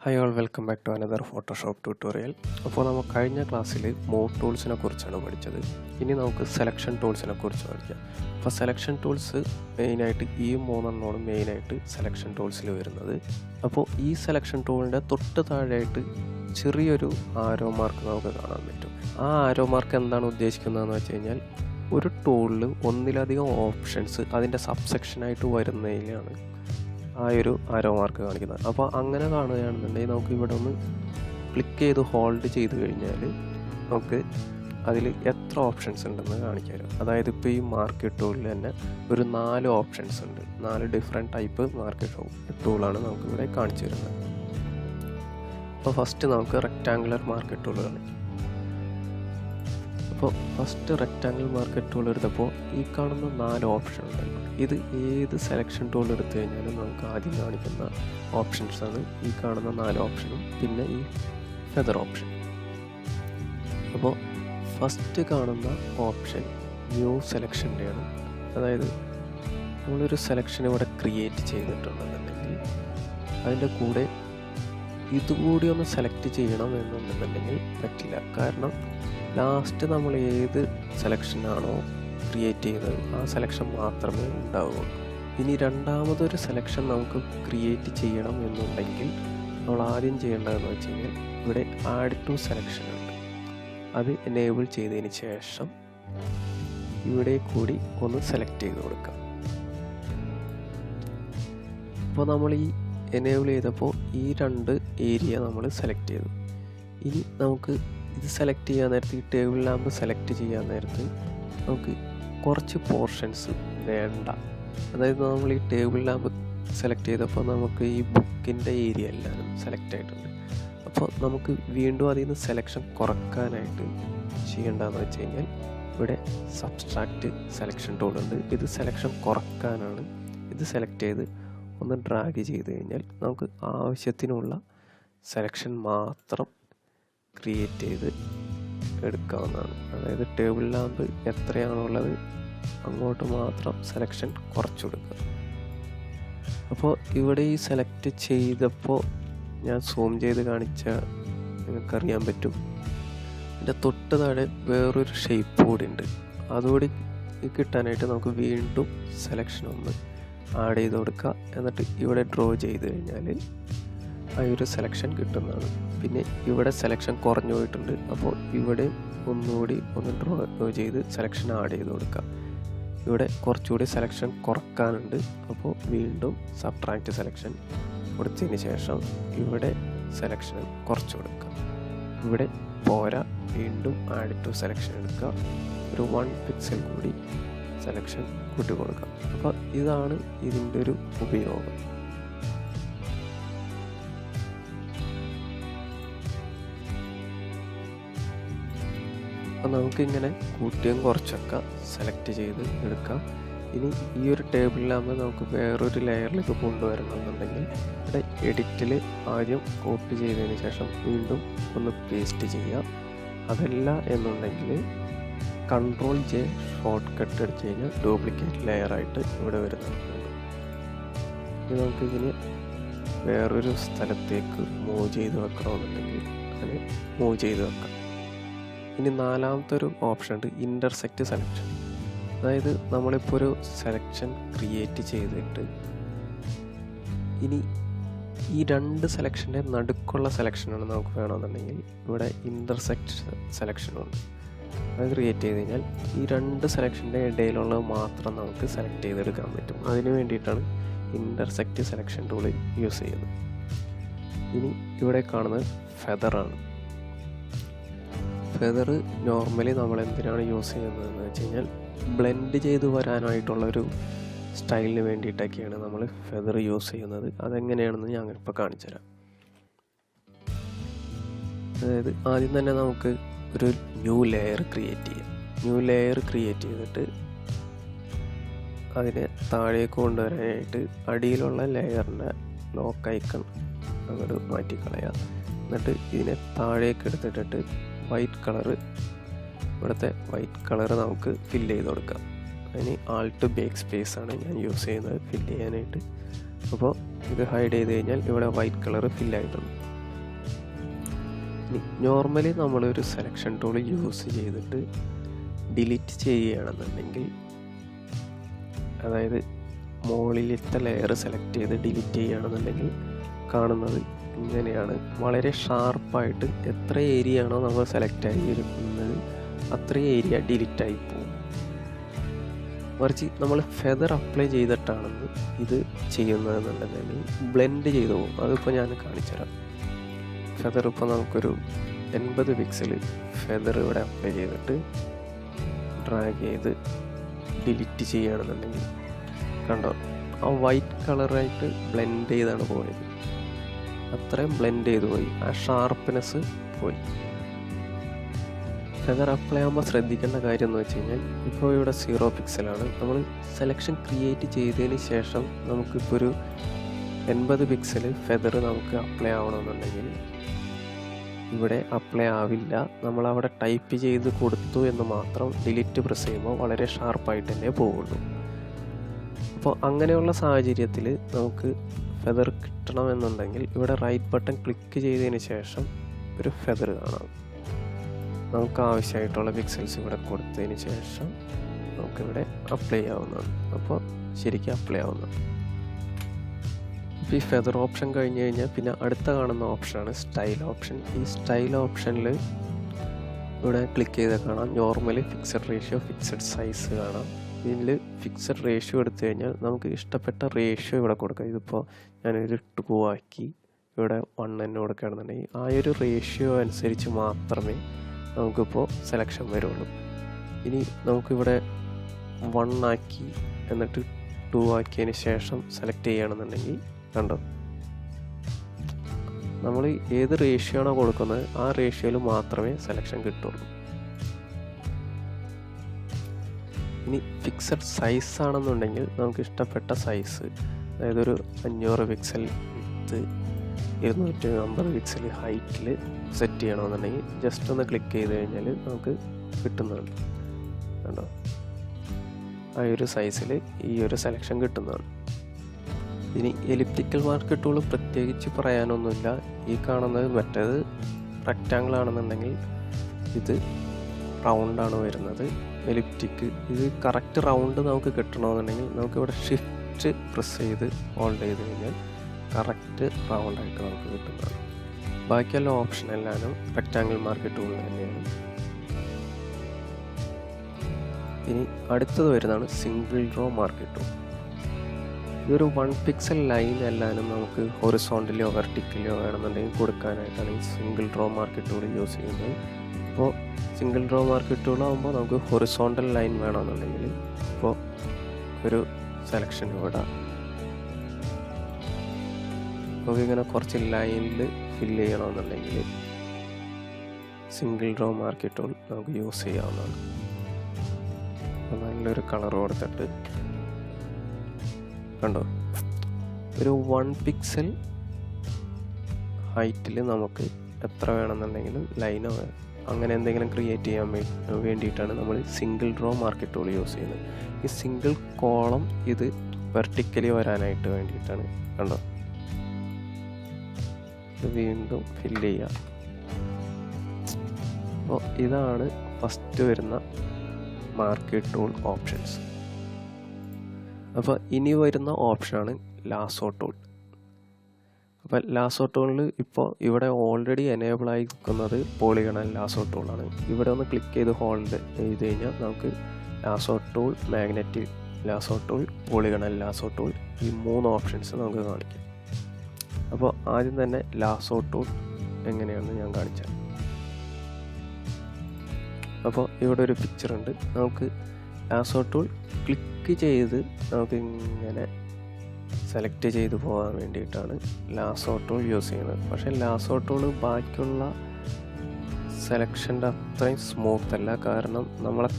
Hi all, welcome back to another Photoshop tutorial. അപ്പോൾ നമ്മൾ കഴിഞ്ഞ ക്ലാസ്സിൽ മൂവ് ടൂൾസിനെ കുറിച്ചാണ് പഠിച്ചത്. ഇനി നമുക്ക് സെലക്ഷൻ ടൂൾസിനെ കുറിച്ച് പഠിക്കാം. അപ്പോൾ സെലക്ഷൻ ടൂൾസ് മെയിനായിട്ട് ഈ മൂന്നെണ്ണമാണ് മെയിനായിട്ട് സെലക്ഷൻ ടൂൾസിൽ വരുന്നത്. അപ്പോൾ ഈ സെലക്ഷൻ ടൂളിൻ്റെ തൊട്ട് താഴെയായിട്ട് ചെറിയൊരു ആരോ മാർക്ക് നമുക്ക് കാണാൻ പറ്റും. ആ ആരോ മാർക്ക് എന്താണ് ഉദ്ദേശിക്കുന്നതെന്ന് വെച്ച് കഴിഞ്ഞാൽ ഒരു ടൂളിൽ ഒന്നിലധികം ഓപ്ഷൻസ് അതിൻ്റെ സബ്സെക്ഷനായിട്ട് വരുന്നതിലാണ് ആ ഒരു ആരോ മാർക്ക് കാണിക്കുന്നത്. അപ്പോൾ അങ്ങനെ കാണുകയാണെന്നുണ്ടെങ്കിൽ നമുക്ക് ഇവിടെ ഒന്ന് ക്ലിക്ക് ചെയ്ത് ഹോൾഡ് ചെയ്ത് കഴിഞ്ഞാൽ നമുക്ക് അതിൽ എത്ര ഓപ്ഷൻസ് ഉണ്ടെന്ന് കാണിക്കാം. അതായത് ഇപ്പോൾ ഈ മാർക്ക് ടൂളിൽ തന്നെ ഒരു 4 ഓപ്ഷൻസ് ഉണ്ട്. 4 ഡിഫറെൻറ്റ് ടൈപ്പ് മാർക്ക് ടൂളാണ് നമുക്കിവിടെ കാണിച്ചു തരുന്നത്. അപ്പോൾ ഫസ്റ്റ് നമുക്ക് റെക്റ്റാങ്കുലർ മാർക്ക് ടൂൾ കാണിക്കാം. അപ്പോൾ ഫസ്റ്റ് റെക്റ്റാങ്കിൾ മാർക്ക് ടൂൾ എടുത്തപ്പോൾ ഈ കാണുന്ന 4 ഓപ്ഷൻ ഉണ്ടല്ലോ, ഇത് ഏത് സെലക്ഷൻ ടൂൾ എടുത്തു കഴിഞ്ഞാലും നമുക്ക് ആദ്യം കാണിക്കുന്ന ഓപ്ഷൻസാണ് ഈ കാണുന്ന 4 ഓപ്ഷനും പിന്നെ ഈ ഫെദർ ഓപ്ഷൻ. അപ്പോൾ ഫസ്റ്റ് കാണുന്ന ഓപ്ഷൻ ന്യൂ സെലക്ഷൻ്റെയാണ്. അതായത് നമ്മളൊരു സെലക്ഷൻ ഇവിടെ ക്രിയേറ്റ് ചെയ്തിട്ടുണ്ടെന്നുണ്ടെങ്കിൽ അതിൻ്റെ കൂടെ ഇതുകൂടി ഒന്ന് സെലക്ട് ചെയ്യണം എന്നുണ്ടെന്നുണ്ടെങ്കിൽ പറ്റില്ല. കാരണം ലാസ്റ്റ് നമ്മൾ ഏത് സെലക്ഷനാണോ ക്രിയേറ്റ് ചെയ്തത് ആ സെലക്ഷൻ മാത്രമേ ഉണ്ടാവുകയുള്ളൂ. ഇനി രണ്ടാമതൊരു സെലക്ഷൻ നമുക്ക് ക്രിയേറ്റ് ചെയ്യണം എന്നുണ്ടെങ്കിൽ നമ്മൾ ആദ്യം ചെയ്യേണ്ടതെന്ന് വെച്ച് കഴിഞ്ഞാൽ ഇവിടെ ആഡ് ടു സെലക്ഷൻ ഉണ്ട്. അത് എനേബിൾ ചെയ്തതിന് ശേഷം ഇവിടെ കൂടി ഒന്ന് സെലക്ട് ചെയ്ത് കൊടുക്കാം. അപ്പോൾ നമ്മൾ ഈ എനേബിൾ ചെയ്തപ്പോൾ ഈ 2 ഏരിയ നമ്മൾ സെലക്ട് ചെയ്തു. ഇനി നമുക്ക് ഇത് സെലക്ട് ചെയ്യാൻ നേരത്ത് ഈ ടേബിൾ ലാമ്പ് സെലക്ട് ചെയ്യാൻ നേരത്ത് നമുക്ക് കുറച്ച് പോർഷൻസ് വേണ്ട. അതായത് നമ്മൾ ഈ ടേബിൾ ലാമ്പ് സെലക്ട് ചെയ്തപ്പോൾ നമുക്ക് ഈ ബുക്കിൻ്റെ ഏരിയ എല്ലാം സെലക്ട് ആയിട്ടുണ്ട്. അപ്പോൾ നമുക്ക് വീണ്ടും അതിൽ നിന്ന് സെലക്ഷൻ കുറക്കാനായിട്ട് ചെയ്യേണ്ടതെന്ന് വെച്ച് കഴിഞ്ഞാൽ ഇവിടെ സബ്സ്ട്രാക്റ്റ് സെലക്ഷൻ ടൂൾ ഉണ്ട്. ഇത് സെലക്ഷൻ കുറക്കാനാണ്. ഇത് സെലക്ട് ചെയ്ത് ഒന്ന് ഡ്രാഗ് ചെയ്ത് കഴിഞ്ഞാൽ നമുക്ക് ആവശ്യത്തിനുള്ള സെലക്ഷൻ മാത്രം ക്രിയേറ്റ് ചെയ്ത് എടുക്കാവുന്നതാണ്. അതായത് ടേബിൾ ലാമ്പ് എത്രയാണുള്ളത് അങ്ങോട്ട് മാത്രം സെലക്ഷൻ കുറച്ച് കൊടുക്കുക. അപ്പോൾ ഇവിടെ ഈ സെലക്ട് ചെയ്തപ്പോൾ ഞാൻ സൂം ചെയ്ത് കാണിച്ചാൽ നിങ്ങൾക്കറിയാൻ പറ്റും. ഇതിൻ്റെ തൊട്ട് താഴെ വേറൊരു ഷേപ്പ് കൂടി ഉണ്ട്. അതുകൂടി കിട്ടാനായിട്ട് നമുക്ക് വീണ്ടും സെലക്ഷൻ ഒന്ന് ആഡ് ചെയ്ത് കൊടുക്കുക. എന്നിട്ട് ഇവിടെ ഡ്രോ ചെയ്ത് കഴിഞ്ഞാൽ ആ ഒരു സെലക്ഷൻ കിട്ടുന്നതാണ്. പിന്നെ ഇവിടെ സെലക്ഷൻ കുറഞ്ഞു പോയിട്ടുണ്ട്. അപ്പോൾ ഇവിടെ ഒന്നുകൂടി ഒന്ന് ഡ്രോ ചെയ്ത് സെലക്ഷൻ ആഡ് ചെയ്ത് കൊടുക്കുക. ഇവിടെ കുറച്ചുകൂടി സെലക്ഷൻ കുറക്കാനുണ്ട്. അപ്പോൾ വീണ്ടും സബ്ട്രാക്റ്റ് സെലക്ഷൻ കൊടുത്തതിന് ശേഷം ഇവിടെ സെലക്ഷൻ കുറച്ച് കൊടുക്കുക. ഇവിടെ പോരാ, വീണ്ടും ആഡ് ടു സെലക്ഷൻ എടുക്കുക. ഒരു 1 പിക്സൽ കൂടി സെലക്ഷൻ കൂട്ടി കൊടുക്കുക. അപ്പോൾ ഇതാണ് ഇതിൻ്റെ ഒരു ഉപയോഗം. അപ്പോൾ നമുക്കിങ്ങനെ കൂട്ടിയും കുറച്ചൊക്കെ സെലക്ട് ചെയ്ത് എടുക്കാം. ഇനി ഈ ഒരു ടേബിളിലാകുമ്പോൾ നമുക്ക് വേറൊരു ലെയറിലേക്ക് കൊണ്ടുവരണമെന്നുണ്ടെങ്കിൽ ഇവിടെ എഡിറ്റിൽ ആദ്യം കോപ്പി ചെയ്തതിന് ശേഷം വീണ്ടും ഒന്ന് പേസ്റ്റ് ചെയ്യാം. അതല്ല എന്നുണ്ടെങ്കിൽ Ctrl+J ഷോർട്ട് കട്ട് അടിച്ച് കഴിഞ്ഞാൽ ഡ്യൂപ്ലിക്കേറ്റ് ലെയറായിട്ട് ഇവിടെ വരുന്നുണ്ട്. ഇത് നമുക്കിതിന് വേറൊരു സ്ഥലത്തേക്ക് മൂവ് ചെയ്ത് വെക്കണമെന്നുണ്ടെങ്കിൽ അങ്ങനെ മൂവ് ചെയ്ത് വെക്കാം. ഇനി 4ാമത്തെ ഒരു ഓപ്ഷൻ ഉണ്ട്, ഇൻ്റർസെക്റ്റ് സെലക്ഷൻ. അതായത് നമ്മളിപ്പോൾ ഒരു സെലക്ഷൻ ക്രിയേറ്റ് ചെയ്തിട്ട് ഇനി ഈ 2 സെലക്ഷൻ്റെ നടുക്കുള്ള സെലക്ഷനാണ് നമുക്ക് വേണമെന്നുണ്ടെങ്കിൽ ഇവിടെ ഇൻ്റർസെക്റ്റ് സെലക്ഷനുണ്ട്. അത് ക്രിയേറ്റ് ചെയ്ത് കഴിഞ്ഞാൽ ഈ 2 സെലക്ഷൻ്റെ ഇടയിലുള്ളത് മാത്രം നമുക്ക് സെലക്ട് ചെയ്തെടുക്കാൻ പറ്റും. അതിന് വേണ്ടിയിട്ടാണ് ഇൻ്റർസെക്റ്റ് സെലക്ഷൻ ടൂൾ യൂസ് ചെയ്യുന്നത്. ഇനി ഇവിടെ കാണുന്നത് ഫെദറാണ്. ഫെദർ നോർമലി നമ്മൾ എന്തിനാണ് യൂസ് ചെയ്യുന്നതെന്ന് വെച്ച് കഴിഞ്ഞാൽ ബ്ലെൻഡ് ചെയ്ത് വരാനായിട്ടുള്ളൊരു സ്റ്റൈലിന് വേണ്ടിയിട്ടൊക്കെയാണ് നമ്മൾ ഫെദർ യൂസ് ചെയ്യുന്നത്. അതെങ്ങനെയാണെന്ന് ഞാൻ ഇപ്പോൾ കാണിച്ചു തരാം. അതായത് ആദ്യം തന്നെ നമുക്ക് ഒരു ന്യൂ ലെയർ ക്രിയേറ്റ് ചെയ്യാം. ന്യൂ ലെയർ ക്രിയേറ്റ് ചെയ്തിട്ട് അതിനെ താഴേക്ക് കൊണ്ടുവരാനായിട്ട് അടിയിലുള്ള ലെയറിൻ്റെ ലോക്ക് ഐക്കൺ അങ്ങോട്ട് മാറ്റിക്കളയാം. എന്നിട്ട് ഇതിനെ താഴേക്ക് എടുത്തിട്ടിട്ട് വൈറ്റ് കളറ്, ഇവിടുത്തെ വൈറ്റ് കളറ് നമുക്ക് ഫില്ല് ചെയ്ത് കൊടുക്കാം. അതിന് ആൾട്ട് ബേക്ക് സ്പേസ് ആണ് ഞാൻ യൂസ് ചെയ്യുന്നത് ഫില്ല് ചെയ്യാനായിട്ട്. അപ്പോൾ ഇത് ഹൈഡ് ചെയ്ത് കഴിഞ്ഞാൽ ഇവിടെ വൈറ്റ് കളർ ഫില്ലായിട്ടുണ്ട്. നോർമലി നമ്മളൊരു സെലക്ഷൻ ടൂൾ യൂസ് ചെയ്തിട്ട് ഡിലീറ്റ് ചെയ്യുകയാണെന്നുണ്ടെങ്കിൽ, അതായത് മുകളിലത്തെ ലെയർ സെലക്ട് ചെയ്ത് ഡിലീറ്റ് ചെയ്യുകയാണെന്നുണ്ടെങ്കിൽ കാണുന്നത് ഇങ്ങനെയാണ്. വളരെ ഷാർപ്പായിട്ട് എത്ര ഏരിയ ആണോ നമ്മൾ സെലക്ട് ആയിരിക്കുന്നത് അത്രയും ഏരിയ ഡിലീറ്റായി പോകും. മറിച്ച് നമ്മൾ ഫെദർ അപ്ലൈ ചെയ്തിട്ടാണെന്ന് ഇത് ചെയ്യുന്നതെന്നുണ്ടെങ്കിൽ ബ്ലെൻഡ് ചെയ്ത് പോകും. അതിപ്പോൾ ഞാൻ കാണിച്ചുതരാം. ഫെദർ ഇപ്പോൾ നമുക്കൊരു 80 പിക്സൽ ഫെദർ ഇവിടെ അപ്ലൈ ചെയ്തിട്ട് ഡ്രാഗ് ചെയ്ത് ഡിലീറ്റ് ചെയ്യുകയാണെന്നുണ്ടെങ്കിൽ കണ്ടോ, ആ വൈറ്റ് കളറായിട്ട് ബ്ലെൻഡ് ചെയ്താണ് പോയത്. അത്രയും ബ്ലെൻഡ് ചെയ്ത് പോയി, ആ ഷാർപ്പ്നെസ് പോയി. ഫെദർ അപ്ലൈ ആകുമ്പോൾ ശ്രദ്ധിക്കേണ്ട കാര്യം എന്ന് വെച്ച് കഴിഞ്ഞാൽ, ഇപ്പോൾ ഇവിടെ 0 പിക്സലാണ്. നമ്മൾ സെലക്ഷൻ ക്രിയേറ്റ് ചെയ്തതിന് ശേഷം നമുക്കിപ്പോൾ ഒരു 80 പിക്സൽ ഫെദർ നമുക്ക് അപ്ലൈ ആവണമെന്നുണ്ടെങ്കിൽ ഇവിടെ അപ്ലൈ ആവില്ല. നമ്മളവിടെ ടൈപ്പ് ചെയ്ത് കൊടുത്തു എന്ന് മാത്രം ഡിലീറ്റ് പ്രസ് ചെയ്യുമ്പോൾ വളരെ ഷാർപ്പായിട്ട് തന്നെ പോവുള്ളൂ. അപ്പോൾ അങ്ങനെയുള്ള സാഹചര്യത്തിൽ നമുക്ക് ഫെദർ കിട്ടണമെന്നുണ്ടെങ്കിൽ ഇവിടെ റൈറ്റ് ബട്ടൺ ക്ലിക്ക് ചെയ്തതിന് ശേഷം ഒരു ഫെദർ കാണാം. നമുക്ക് ആവശ്യമായിട്ടുള്ള പിക്സൽസ് ഇവിടെ കൊടുത്തതിന് ശേഷം നമുക്കിവിടെ അപ്ലൈ ആവുന്നതാണ്. അപ്പോൾ ശരിക്കും അപ്ലൈ ആവുന്നതാണ്. ഇപ്പോൾ ഈ ഫെദർ ഓപ്ഷൻ കഴിഞ്ഞ് കഴിഞ്ഞാൽ പിന്നെ അടുത്ത കാണുന്ന ഓപ്ഷനാണ് സ്റ്റൈൽ ഓപ്ഷൻ. ഈ സ്റ്റൈൽ ഓപ്ഷനിൽ ഇവിടെ ക്ലിക്ക് ചെയ്താൽ കാണാം normally fixed ratio, fixed size കാണാം. ഇതിൽ ഫിക്സഡ് റേഷ്യോ എടുത്തു കഴിഞ്ഞാൽ നമുക്ക് ഇഷ്ടപ്പെട്ട റേഷ്യോ ഇവിടെ കൊടുക്കാം. ഇതിപ്പോൾ ഞാനൊരു 2 ആക്കി ഇവിടെ 1 തന്നെ കൊടുക്കുകയാണെന്നുണ്ടെങ്കിൽ ആ ഒരു റേഷ്യോ അനുസരിച്ച് മാത്രമേ നമുക്കിപ്പോൾ സെലക്ഷൻ വരുള്ളൂ. ഇനി നമുക്കിവിടെ 1 ആക്കി എന്നിട്ട് 2 ആക്കിയതിന് ശേഷം സെലക്ട് ചെയ്യുകയാണെന്നുണ്ടെങ്കിൽ കണ്ടോ, നമ്മൾ ഏത് റേഷ്യോ ആണോ കൊടുക്കുന്നത് ആ റേഷ്യോയിൽ മാത്രമേ സെലക്ഷൻ കിട്ടുള്ളൂ. ഇനി ഫിക്സഡ് സൈസ് ആണെന്നുണ്ടെങ്കിൽ നമുക്ക് ഇഷ്ടപ്പെട്ട സൈസ്, അതായത് ഒരു 500 പിക്സൽ വിഡ്ത്ത്, 250 പിക്സൽ ഹൈറ്റിൽ സെറ്റ് ചെയ്യണമെന്നുണ്ടെങ്കിൽ ജസ്റ്റ് ഒന്ന് ക്ലിക്ക് ചെയ്ത് കഴിഞ്ഞാൽ നമുക്ക് കിട്ടുന്നതാണ്. കണ്ടോ, ആ ഒരു സൈസിൽ ഈ ഒരു സെലക്ഷൻ കിട്ടുന്നതാണ്. ഇനി എലിപ്റ്റിക്കൽ മാർക്ക് ടൂൾ പ്രത്യേകിച്ച് പറയാനൊന്നുമില്ല. ഈ കാണുന്നത് മറ്റേത് റെക്റ്റാങ്കിൾ ആണെന്നുണ്ടെങ്കിൽ ഇത് റൗണ്ടാണ് വരുന്നത്. എലിപ്റ്റിക്ക് ഇത് കറക്റ്റ് റൗണ്ട് നമുക്ക് കിട്ടണമെന്നുണ്ടെങ്കിൽ നമുക്കിവിടെ ഷിഫ്റ്റ് പ്രസ് ചെയ്ത് ഹോൾഡ് ചെയ്ത് കഴിഞ്ഞാൽ കറക്റ്റ് റൗണ്ടായിട്ട് നമുക്ക് കിട്ടുന്നതാണ്. ബാക്കിയുള്ള ഓപ്ഷൻ എല്ലാവരും റെക്റ്റാങ്കിൾ മാർക്ക് ടൂൾ തന്നെയാണ്. ഇനി അടുത്തത് വരുന്നതാണ് സിംഗിൾ റോ മാർക്ക് ടൂൾ. ഇതൊരു 1 പിക്സൽ ലൈൻ എല്ലാവരും നമുക്ക് ഹൊറിസോണ്ടലിയോ വെർട്ടിക്കലിയോ വേണമെന്നുണ്ടെങ്കിൽ കൊടുക്കാനായിട്ടാണ് ഈ single raw mark tool use ചെയ്യുന്നത്. അപ്പോൾ സിംഗിൾ റോ മാർക്ക് ടൂൾ ആകുമ്പോൾ നമുക്ക് ഹൊറിസോണ്ടൽ ലൈൻ വേണമെന്നുണ്ടെങ്കിൽ ഇപ്പോൾ ഒരു സെലക്ഷൻ ഇവിടെ നമുക്ക് ഇങ്ങനെ കുറച്ച് ലൈനിൽ ഫില്ല് ചെയ്യണമെന്നുണ്ടെങ്കിൽ സിംഗിൾ റോ മാർക്ക് ടൂൾ നമുക്ക് യൂസ് ചെയ്യാവുന്നതാണ്. അപ്പോൾ നല്ലൊരു കളർ കൊടുത്തിട്ട് കണ്ടോ, ഒരു 1 പിക്സൽ ഹൈറ്റിൽ നമുക്ക് എത്ര വേണമെന്നുണ്ടെങ്കിലും ലൈനോ അങ്ങനെ എന്തെങ്കിലും ക്രിയേറ്റ് ചെയ്യാൻ വേണ്ടിയിട്ടാണ് നമ്മൾ single raw mark tool use ചെയ്യുന്നത്. ഈ സിംഗിൾ കോളം ഇത് വെർട്ടിക്കലി വരാനായിട്ട് വേണ്ടിയിട്ടാണ്. കണ്ടോ, ഇത് വീണ്ടും ഫില്ല് ചെയ്യുക. അപ്പോൾ ഇതാണ് ഫസ്റ്റ് വരുന്ന മാർക്ക് ടൂൾ ഓപ്ഷൻസ്. അപ്പോൾ ഇനി വരുന്ന ഓപ്ഷനാണ് ലാസോ ടൂൾ. അപ്പോൾ ലാസോ ടൂളിൽ ഇപ്പോൾ ഇവിടെ ഓൾറെഡി എനേബിൾ ആയി നിൽക്കുന്നത് പോളിഗണൽ ലാസോ ടൂളാണ്. ഇവിടെ ഒന്ന് ക്ലിക്ക് ചെയ്ത് ഹോൾഡ് ചെയ്ത് കഴിഞ്ഞാൽ നമുക്ക് lasso tool, magnetic lasso tool, polygonal lasso tool, ഈ 3 ഓപ്ഷൻസ് നമുക്ക് കാണിക്കാം. അപ്പോൾ ആദ്യം തന്നെ ലാസോ ടൂൾ എങ്ങനെയാണെന്ന് ഞാൻ കാണിച്ചാൽ. അപ്പോൾ ഇവിടെ ഒരു പിക്ചർ ഉണ്ട്. നമുക്ക് ലാസോ ടൂൾ ക്ലിക്ക് ചെയ്ത് നമുക്ക് ഇങ്ങനെ സെലക്ട് ചെയ്ത് പോകാൻ വേണ്ടിയിട്ടാണ് ലാസോ ടൂൾ യൂസ് ചെയ്യുന്നത്. പക്ഷേ ലാസോ ടൂൾ ബാക്കിയുള്ള സെലക്ഷൻ്റെ അത്രയും സ്മൂത്ത് അല്ല. കാരണം നമ്മളെ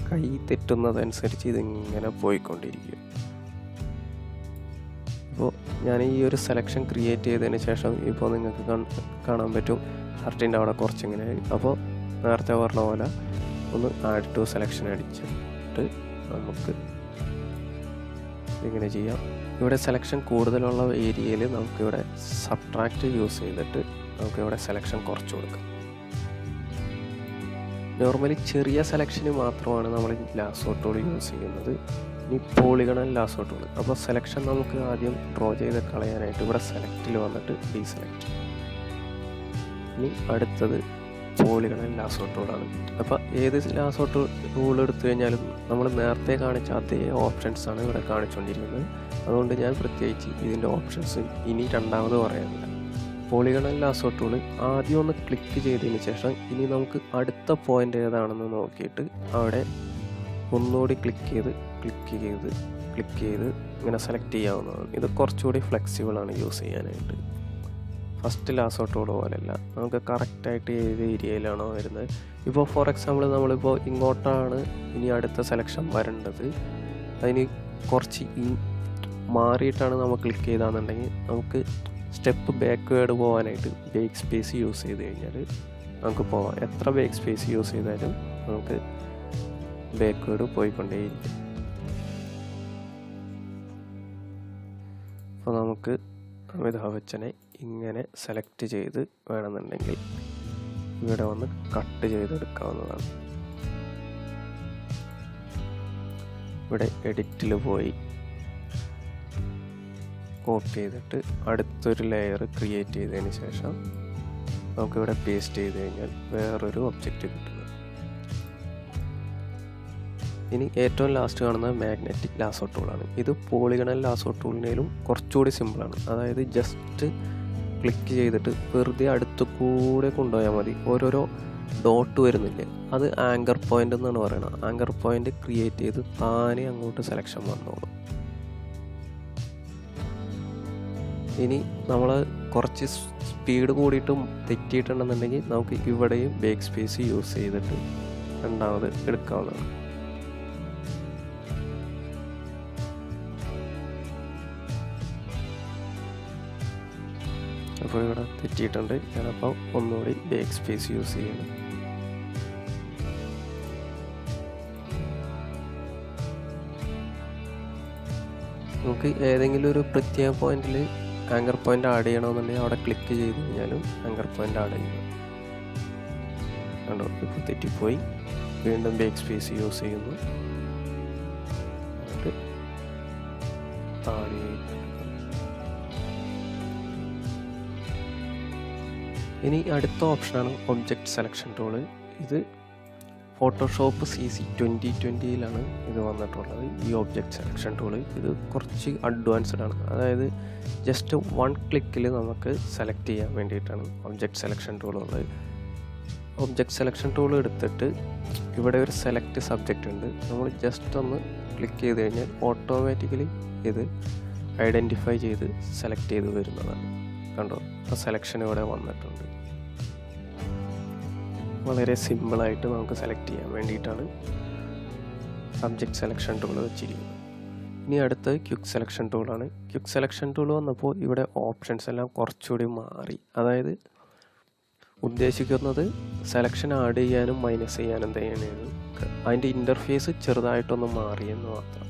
കൈ തെറ്റുന്നതനുസരിച്ച് ഇതിങ്ങനെ പോയിക്കൊണ്ടിരിക്കും. അപ്പോൾ ഞാൻ ഈ ഒരു സെലക്ഷൻ ക്രിയേറ്റ് ചെയ്തതിന് ശേഷം ഇപ്പോൾ നിങ്ങൾക്ക് കാണാൻ പറ്റും ഷർട്ടിൻ്റെ അവിടെ കുറച്ചിങ്ങനെ. അപ്പോൾ നേരത്തെ പറഞ്ഞ പോലെ ഒന്ന് ആഡ് ടു സെലക്ഷൻ അടിച്ചിട്ട് നമുക്ക് ഇങ്ങനെ ചെയ്യാം. ഇവിടെ സെലക്ഷൻ കൂടുതലുള്ള ഏരിയയിൽ നമുക്കിവിടെ സബ്ട്രാക്റ്റ് യൂസ് ചെയ്തിട്ട് നമുക്കിവിടെ സെലക്ഷൻ കുറച്ച് കൊടുക്കാം. നോർമലി ചെറിയ സെലക്ഷന് മാത്രമാണ് നമ്മൾ ലാസോ ടൂൾ യൂസ് ചെയ്യുന്നത്. ഇനി പോളിഗണൽ ലാസോ ടൂൾ. അപ്പോൾ സെലക്ഷൻ നമുക്ക് ആദ്യം ഡ്രോ ചെയ്ത് കളയാനായിട്ട് ഇവിടെ സെലക്റ്റിൽ വന്നിട്ട് ഡീസെലക്ട്. ഇനി അടുത്തത് പോളിഗണൽ ലാസോ ടൂളാണ്. അപ്പോൾ ഏത് ലാസോ ടൂൾ എടുത്തു കഴിഞ്ഞാലും നമ്മൾ നേരത്തെ കാണിച്ച അതേ ഓപ്ഷൻസാണ് ഇവിടെ കാണിച്ചുകൊണ്ടിരിക്കുന്നത്. അതുകൊണ്ട് ഞാൻ പ്രത്യേകിച്ച് ഇതിൻ്റെ ഓപ്ഷൻസ് ഇനി രണ്ടാമത് പറയാനില്ല. പോളിഗണൽ ലാസോ ടൂൾ ആദ്യം ഒന്ന് ക്ലിക്ക് ചെയ്തതിന് ശേഷം ഇനി നമുക്ക് അടുത്ത പോയിൻ്റ് ഏതാണെന്ന് നോക്കിയിട്ട് അവിടെ ഒന്നുകൂടി ക്ലിക്ക് ചെയ്ത് ഇങ്ങനെ സെലക്ട് ചെയ്യാവുന്നതാണ്. ഇത് കുറച്ചുകൂടി ഫ്ലെക്സിബിളാണ് യൂസ് ചെയ്യാനായിട്ട്. ഫസ്റ്റ് ലാസോ ടൂൾ പോലെയല്ല, നമുക്ക് കറക്റ്റായിട്ട് ഏത് ഏരിയയിലാണോ വരുന്നത്. ഇപ്പോൾ ഫോർ എക്സാമ്പിൾ നമ്മളിപ്പോൾ ഇങ്ങോട്ടാണ് ഇനി അടുത്ത സെലക്ഷൻ വരേണ്ടത്. അതിന് കുറച്ച് മാറിയിട്ടാണ് നമ്മൾ ക്ലിക്ക് ചെയ്താന്നുണ്ടെങ്കിൽ നമുക്ക് സ്റ്റെപ്പ് ബാക്ക്വേഡ് പോകാനായിട്ട് ബേക്ക് സ്പേസ് യൂസ് ചെയ്ത് കഴിഞ്ഞാൽ നമുക്ക് പോകാം. എത്ര ബേക്ക് സ്പേസ് യൂസ് ചെയ്താലും നമുക്ക് ബാക്ക്വേഡ് പോയിക്കൊണ്ടേയിരിക്കും. അപ്പോൾ നമുക്ക് അമിതാഭ് ബച്ചനെ ഇങ്ങനെ സെലക്ട് ചെയ്ത് വേണമെന്നുണ്ടെങ്കിൽ ഇവിടെ വന്ന് കട്ട് ചെയ്തെടുക്കാവുന്നതാണ്. ഇവിടെ എഡിറ്റിൽ പോയി കോപ്പി ചെയ്തിട്ട് അടുത്തൊരു ലെയർ ക്രിയേറ്റ് ചെയ്തതിന് ശേഷം നമുക്കിവിടെ പേസ്റ്റ് ചെയ്ത് കഴിഞ്ഞാൽ വേറൊരു ഒബ്ജക്റ്റ് കിട്ടുന്നത്. ഇനി ഏറ്റവും ലാസ്റ്റ് കാണുന്നത് മാഗ്നറ്റിക് ലാസോ ടൂളാണ്. ഇത് പോളിഗണൽ ലാസോ ടൂളിനേലും കുറച്ചുകൂടി സിമ്പിളാണ്. അതായത് ജസ്റ്റ് ക്ലിക്ക് ചെയ്തിട്ട് വെറുതെ അടുത്ത് കൂടെ കൊണ്ടുപോയാൽ മതി. ഓരോരോ ഡോട്ട് വരുന്നില്ലേ, അത് ആങ്കർ പോയിൻ്റ് എന്നാണ് പറയുന്നത്. ആങ്കർ പോയിൻ്റ് ക്രിയേറ്റ് ചെയ്ത് താനെ അങ്ങോട്ട് സെലക്ഷൻ വന്നോളും. ഇനി നമ്മൾ കുറച്ച് സ്പീഡ് കൂടിയിട്ടും തെറ്റിയിട്ടുണ്ടെന്നുണ്ടെങ്കിൽ നമുക്ക് ഇവിടെയും ബേക്ക് സ്പേസ് യൂസ് ചെയ്തിട്ട് രണ്ടാമത് എടുക്കാവുന്നതാണ്. അപ്പോൾ ഇവിടെ തെറ്റിയിട്ടുണ്ട്, ഞാനപ്പോൾ ഒന്നുകൂടി ബേക്ക് സ്പേസ് യൂസ് ചെയ്യണം. നമുക്ക് ഏതെങ്കിലും ഒരു പ്രത്യേക പോയിന്റിൽ ആങ്കർ പോയിന്റ് ആഡ് ചെയ്യണമെന്നുണ്ടെങ്കിൽ അവിടെ ക്ലിക്ക് ചെയ്ത് കഴിഞ്ഞാലും ആങ്കർ പോയിന്റ് ആഡ് ചെയ്യുന്നു. കണ്ടോ, ഇപ്പോൾ തെറ്റിപ്പോയി. വീണ്ടും ബേക്ക് സ്പേസ് യൂസ് ചെയ്യുന്നു. ഇനി അടുത്ത ഓപ്ഷനാണ് ഒബ്ജക്റ്റ് സെലക്ഷൻ ടൂള്. ഇത് ഫോട്ടോഷോപ്പ് CC 2020 ഇത് വന്നിട്ടുള്ളത്. ഈ ഒബ്ജക്റ്റ് സെലക്ഷൻ ടൂള് ഇത് കുറച്ച് അഡ്വാൻസ്ഡ് ആണ്. അതായത് ജസ്റ്റ് 1 ക്ലിക്കിൽ നമുക്ക് സെലക്ട് ചെയ്യാൻ വേണ്ടിയിട്ടാണ് ഒബ്ജക്റ്റ് സെലക്ഷൻ ടൂൾ ഉള്ളത്. ഒബ്ജക്റ്റ് സെലക്ഷൻ ടൂൾ എടുത്തിട്ട് ഇവിടെ ഒരു സെലക്ട് സബ്ജക്റ്റ് ഉണ്ട്. നമ്മൾ ജസ്റ്റ് ഒന്ന് ക്ലിക്ക് ചെയ്ത് കഴിഞ്ഞാൽ ഓട്ടോമാറ്റിക്കലി ഇത് ഐഡൻറ്റിഫൈ ചെയ്ത് സെലക്ട് ചെയ്ത് വരുന്നതാണ്. കണ്ടോ, അപ്പോൾ സെലക്ഷൻ ഇവിടെ വന്നിട്ടുണ്ട്. വളരെ സിമ്പിളായിട്ട് നമുക്ക് സെലക്ട് ചെയ്യാൻ വേണ്ടിയിട്ടാണ് സബ്ജക്റ്റ് സെലക്ഷൻ ടൂൾ വെച്ചിരിക്കുന്നത്. ഇനി അടുത്തത് ക്വിക്ക് സെലക്ഷൻ ടൂളാണ്. ക്വിക്ക് സെലക്ഷൻ ടൂൾ വന്നപ്പോൾ ഇവിടെ ഓപ്ഷൻസ് എല്ലാം കുറച്ചുകൂടി മാറി. അതായത് ഉദ്ദേശിക്കുന്നത് സെലക്ഷൻ ആഡ് ചെയ്യാനും മൈനസ് ചെയ്യാനും തന്നെയാണ്. അതിൻ്റെ ഇൻ്റർഫേസ് ചെറുതായിട്ടൊന്ന് മാറിയെന്ന് മാത്രം.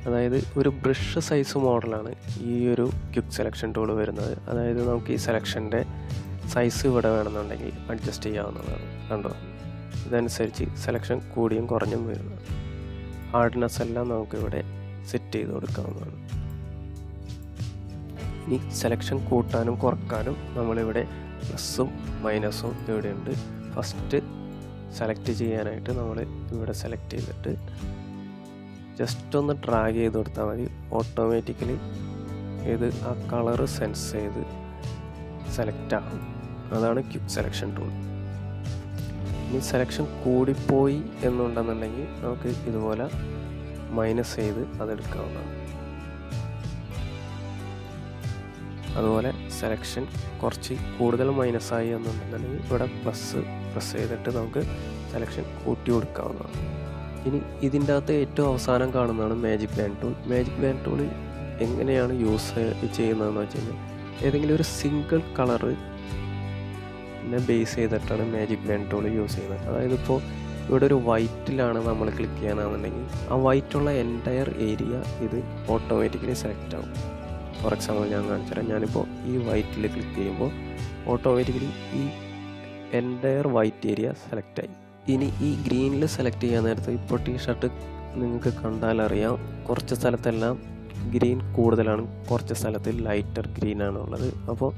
അതായത് ഒരു ബ്രഷ് സൈസ് മോഡലാണ് ഈ ഒരു ക്വിക്ക് സെലക്ഷൻ ടൂൾ വരുന്നത്. അതായത് നമുക്ക് ഈ സെലക്ഷൻ്റെ സൈസ് ഇവിടെ വേണമെന്നുണ്ടെങ്കിൽ അഡ്ജസ്റ്റ് ചെയ്യാവുന്നതാണ്. കണ്ടോ, ഇതനുസരിച്ച് സെലക്ഷൻ കൂടിയും കുറഞ്ഞും വരുന്നത്. ഹാർഡ്നെസ് എല്ലാം നമുക്കിവിടെ സെറ്റ് ചെയ്ത് കൊടുക്കാവുന്നതാണ്. ഇനി സെലക്ഷൻ കൂട്ടാനും കുറക്കാനും നമ്മളിവിടെ പ്ലസ്സും മൈനസും ഇവിടെയുണ്ട്. ഫസ്റ്റ് സെലക്ട് ചെയ്യാനായിട്ട് നമ്മൾ ഇവിടെ സെലക്ട് ചെയ്തിട്ട് ജസ്റ്റ് ഒന്ന് ഡ്രാഗ് ചെയ്ത് കൊടുത്താൽ മതി. ഓട്ടോമാറ്റിക്കലി ഇത് ആ കളറ് സെൻസ് ചെയ്ത് സെലക്ട് ആകും. അതാണ് ക്വിക്ക് സെലക്ഷൻ ടൂൾ. ഇനി സെലക്ഷൻ കൂടിപ്പോയി എന്നുണ്ടെന്നുണ്ടെങ്കിൽ നമുക്ക് ഇതുപോലെ മൈനസ് ചെയ്ത് അതെടുക്കാവുന്നതാണ്. അതുപോലെ സെലക്ഷൻ കുറച്ച് കൂടുതൽ മൈനസായി എന്നുണ്ടെന്നുണ്ടെങ്കിൽ ഇവിടെ പ്രസ് ചെയ്തിട്ട് നമുക്ക് സെലക്ഷൻ കൂട്ടി കൊടുക്കാവുന്നതാണ്. ഇനി ഇതിൻ്റെ അകത്ത് ഏറ്റവും അവസാനം കാണുന്നതാണ് magic band tool. Magic band tool എങ്ങനെയാണ് യൂസ് ചെയ്യുന്നതെന്ന് വെച്ച് കഴിഞ്ഞാൽ ഏതെങ്കിലും ഒരു സിംഗിൾ കളറ് ബേസ് ചെയ്തിട്ടാണ് മാജിക് ബാൻഡ് ടൂൾ യൂസ് ചെയ്യുന്നത്. അതായത് ഇപ്പോൾ ഇവിടെ ഒരു വൈറ്റിലാണ് നമ്മൾ ക്ലിക്ക് ചെയ്യാനാണെന്നുണ്ടെങ്കിൽ ആ വൈറ്റുള്ള എൻറ്റയർ ഏരിയ ഇത് ഓട്ടോമാറ്റിക്കലി സെലക്ട് ആവും. ഫോർ എക്സാമ്പിൾ ഞാൻ കാണിച്ചുതരാം. ഞാനിപ്പോൾ ഈ വൈറ്റിൽ ക്ലിക്ക് ചെയ്യുമ്പോൾ ഓട്ടോമാറ്റിക്കലി ഈ എൻറ്റയർ വൈറ്റ് ഏരിയ സെലക്ട് ആയി. ഇനി ഈ ഗ്രീനിൽ സെലക്ട് ചെയ്യാൻ നേരത്ത് ഇപ്പോൾ ടീഷർട്ട് നിങ്ങൾക്ക് കണ്ടാലറിയാം, കുറച്ച് സ്ഥലത്തെല്ലാം ഗ്രീൻ കൂടുതലാണ്, കുറച്ച് സ്ഥലത്ത് ലൈറ്റർ ഗ്രീനാണ് ഉള്ളത്. അപ്പോൾ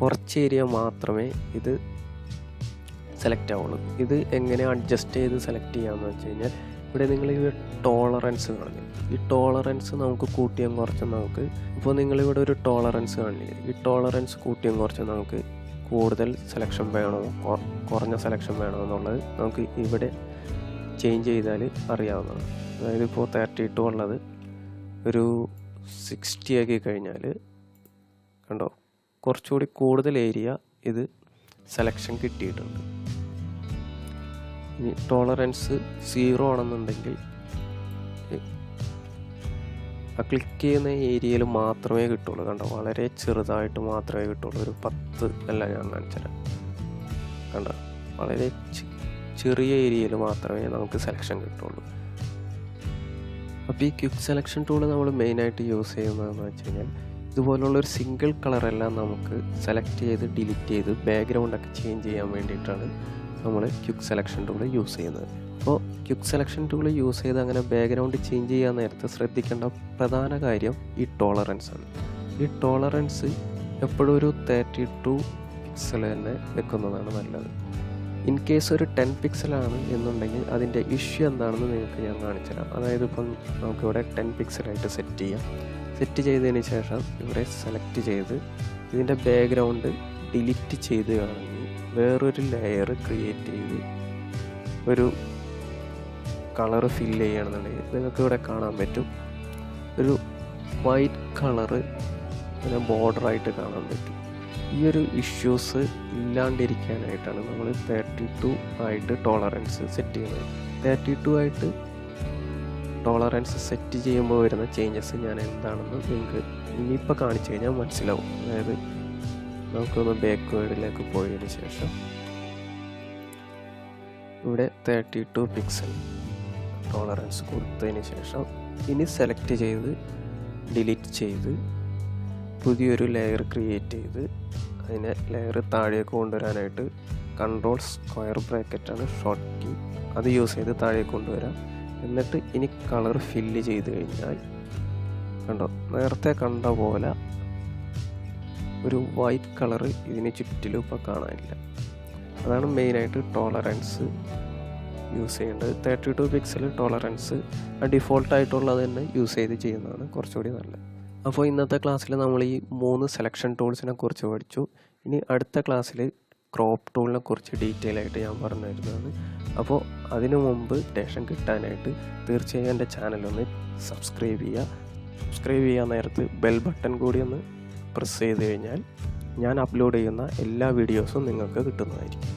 കുറച്ച് ഏരിയ മാത്രമേ ഇത് സെലക്ട് ആവുള്ളൂ. ഇത് എങ്ങനെ അഡ്ജസ്റ്റ് ചെയ്ത് സെലക്ട് ചെയ്യാമെന്ന് വെച്ച് കഴിഞ്ഞാൽ, ഇവിടെ നിങ്ങൾ ഈ ടോളറൻസ് കാണില്ല, ഈ ടോളറൻസ് നമുക്ക് കൂട്ടിയും കുറച്ചും നമുക്ക്, ഇപ്പോൾ നിങ്ങളിവിടെ ഒരു ടോളറൻസ് കാണില്ല, ഈ ടോളറൻസ് കൂട്ടിയും കുറച്ചും നമുക്ക് കൂടുതൽ സെലക്ഷൻ വേണോ കുറഞ്ഞ സെലക്ഷൻ വേണോ എന്നുള്ളത് നമുക്ക് ഇവിടെ ചേഞ്ച് ചെയ്താൽ അറിയാവുന്നതാണ്. അതായത് ഇപ്പോൾ 32 ഉള്ളത് ഒരു 60 ആക്കി കഴിഞ്ഞാൽ കണ്ടോ, കുറച്ചുകൂടി കൂടുതൽ ഏരിയ ഇത് സെലക്ഷൻ കിട്ടിയിട്ടുണ്ട്. ഇനി ടോളറൻസ് 0 ആണെന്നുണ്ടെങ്കിൽ ആ ക്ലിക്ക് ചെയ്യുന്ന ഏരിയയിൽ മാത്രമേ കിട്ടുള്ളൂ. കണ്ടോ, വളരെ ചെറുതായിട്ട് മാത്രമേ കിട്ടുള്ളൂ. ഒരു 10 അല്ല ഞാൻ കാണിച്ചുതരാം. കണ്ടോ, വളരെ ചെറിയ ഏരിയയിൽ മാത്രമേ നമുക്ക് സെലക്ഷൻ കിട്ടുള്ളൂ. അപ്പോൾ ഈ ക്വിക്ക് സെലക്ഷൻ ടൂൾ നമ്മൾ മെയിനായിട്ട് യൂസ് ചെയ്യുന്നതെന്ന് വെച്ച് കഴിഞ്ഞാൽ, ഇതുപോലുള്ളൊരു സിംഗിൾ കളറെല്ലാം നമുക്ക് സെലക്ട് ചെയ്ത് ഡിലീറ്റ് ചെയ്ത് ബാക്ക്ഗ്രൗണ്ടൊക്കെ ചേഞ്ച് ചെയ്യാൻ വേണ്ടിയിട്ടാണ് നമ്മൾ ക്വിക്ക് സെലക്ഷൻ ടൂൾ യൂസ് ചെയ്യുന്നത്. അപ്പോൾ ക്വിക്ക് സെലക്ഷൻ ടൂൾ യൂസ് ചെയ്ത് അങ്ങനെ ബാക്ക്ഗ്രൗണ്ട് ചേഞ്ച് ചെയ്യാൻ നേരത്ത് ശ്രദ്ധിക്കേണ്ട പ്രധാന കാര്യം ഈ ടോളറൻസ് ആണ്. ഈ ടോളറൻസ് എപ്പോഴും ഒരു 32 പിക്സൽ തന്നെ വെക്കുന്നതാണ് നല്ലത്. ഇൻ കേസ് ഒരു 10 പിക്സലാണ് എന്നുണ്ടെങ്കിൽ അതിൻ്റെ ഇഷ്യൂ എന്താണെന്ന് നിങ്ങൾക്ക് ഞാൻ കാണിച്ചുതരാം. അതായത് ഇപ്പം നമുക്കിവിടെ 10 പിക്സലായിട്ട് സെറ്റ് ചെയ്യാം. സെറ്റ് ചെയ്തതിന് ശേഷം ഇവിടെ സെലക്ട് ചെയ്ത് ഇതിൻ്റെ ബാക്ക്ഗ്രൗണ്ട് ഡിലീറ്റ് ചെയ്തുകയാണെങ്കിൽ വേറൊരു ലെയർ ക്രിയേറ്റ് ചെയ്ത് ഒരു കളറ് ഫില്ല് ചെയ്യുകയാണെന്നുണ്ടെങ്കിൽ നിങ്ങൾക്ക് ഇവിടെ കാണാൻ പറ്റും, ഒരു വൈറ്റ് കളറ് ഇങ്ങനെ ബോർഡറായിട്ട് കാണാൻ പറ്റും. ഈ ഒരു ഇഷ്യൂസ് ഇല്ലാണ്ടിരിക്കാനായിട്ടാണ് നമ്മൾ 32 ആയിട്ട് ടോളറൻസ് സെറ്റ് ചെയ്യുന്നത്. 32 ആയിട്ട് ടോളറൻസ് സെറ്റ് ചെയ്യുമ്പോൾ വരുന്ന ചേഞ്ചസ് ഞാൻ എന്താണെന്ന് നിങ്ങൾക്ക് ഇനിയിപ്പോൾ കാണിച്ചു കഴിഞ്ഞാൽ മനസ്സിലാവും. അതായത് നമുക്കൊന്ന് ബാക്ക്വേർഡിലേക്ക് പോയതിന് ശേഷം ഇവിടെ 32 പിക്സൽ ടോളറൻസ് കൊടുത്തതിന് ശേഷം ഇനി സെലക്ട് ചെയ്ത് ഡിലീറ്റ് ചെയ്ത് പുതിയൊരു ലെയർ ക്രിയേറ്റ് ചെയ്ത് അതിനെ ലെയർ താഴേക്ക് കൊണ്ടുവരാനായിട്ട് കൺട്രോൾ സ്ക്വയർ ബ്രാക്കറ്റാണ് ഷോർട്ട് കീ, അത് യൂസ് ചെയ്ത് താഴേക്ക് കൊണ്ടുവരാം. എന്നിട്ട് ഇനി കളർ ഫില്ല് ചെയ്ത് കഴിഞ്ഞാൽ കണ്ടോ, നേരത്തെ കണ്ട പോലെ ഒരു വൈറ്റ് കളറ് ഇതിന് ചുറ്റിലും ഇപ്പോൾ കാണാനില്ല. അതാണ് മെയിനായിട്ട് ടോളറൻസ് യൂസ് ചെയ്യേണ്ടത്. 32 പിക്സൽ ടോളറൻസ് ഡിഫോൾട്ടായിട്ടുള്ളത് തന്നെ യൂസ് ചെയ്ത് ചെയ്യുന്നതാണ് കുറച്ചുകൂടി നല്ലത്. അപ്പോൾ ഇന്നത്തെ ക്ലാസ്സിൽ നമ്മൾ ഈ 3 സെലക്ഷൻ ടൂൾസിനെ കുറിച്ച് പഠിച്ചു. ഇനി അടുത്ത ക്ലാസ്സിൽ ക്രോപ്പ് ടൂളിനെ കുറിച്ച് ഡീറ്റെയിൽ ആയിട്ട് ഞാൻ പറഞ്ഞു തരുന്നതാണ്. അപ്പോൾ അതിനു മുമ്പ് ഡേഷൻ കിട്ടാനായിട്ട് തീർച്ചയായും എൻ്റെ ചാനലൊന്ന് സബ്സ്ക്രൈബ് ചെയ്യുക. സബ്സ്ക്രൈബ് ചെയ്യാൻ നേരത്ത് ബെൽ ബട്ടൺ കൂടി ഒന്ന് പ്രസ് ചെയ്ത് കഴിഞ്ഞാൽ ഞാൻ അപ്ലോഡ് ചെയ്യുന്ന എല്ലാ വീഡിയോസും നിങ്ങൾക്ക് കിട്ടുന്നതായിരിക്കും.